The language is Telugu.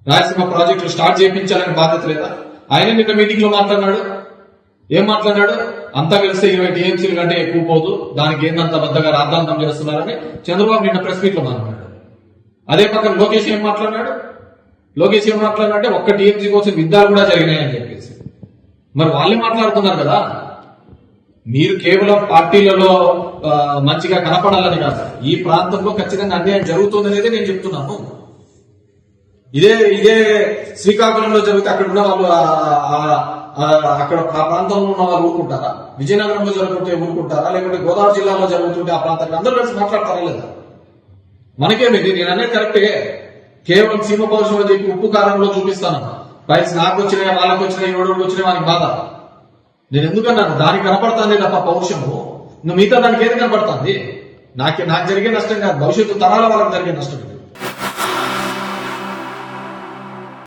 రాయలసీమ ప్రాజెక్టులు స్టార్ట్ చేయించాలని బాధ్యత లేదా? ఆయన నిన్న మీటింగ్ లో మాట్లాడినాడు. ఏం మాట్లాడినాడు? అంతా కలిస్తే 20 టీఎంసీలు కంటే ఎక్కువ పోదు, దానికి ఏందంత పెద్దగా రాద్ధాంతం చేస్తున్నారని చంద్రబాబు నిన్న ప్రెస్ మీట్ లో మాట్లాడాడు. అదే పక్కన లోకేష్ ఏం మాట్లాడినాడు? లోకేష్ ఏం మాట్లాడినంటే ఒక్క టీఎంసీ కోసం యుద్ధాలు కూడా జరిగినాయని చెప్పేసి. మరి వాళ్ళే మాట్లాడుతున్నారు కదా. మీరు కేవలం పార్టీలలో మంచిగా కనపడాలని కాదు, ఈ ప్రాంతంలో ఖచ్చితంగా అన్యాయం జరుగుతుందనేది నేను చెప్తున్నాను. ఇదే శ్రీకాకుళంలో జరిగితే అక్కడ ఉన్న వాళ్ళు అక్కడ ఆ ప్రాంతంలో ఉన్న వాళ్ళు ఊరుకుంటారా? విజయనగరంలో జరుగుతుంటే ఊరుకుంటారా? లేకుంటే గోదావరి జిల్లాలో జరుగుతుంటే ఆ ప్రాంతానికి అందరూ కలిసి మాట్లాడతారా లేదా? మనకేమిటి? నేను అనేది కరెక్టే. కేవలం సీమ పౌరుషం చెప్పి ఉప్పు కారంలో చూపిస్తాను. పైస్ నాకు వచ్చినాయి, వాళ్ళకి వచ్చినాయి, ఎవడోడు వచ్చినాయి, వానికి బాధ. నేను ఎందుకన్నాను? దానికి కనపడుతుంది తప్ప పౌరుషము. నువ్వు మిగతా దానికి ఏది కనపడుతుంది? నాకు జరిగే నష్టం కాదు, భవిష్యత్తు తరాల వాళ్ళకి జరిగే నష్టం ఇది.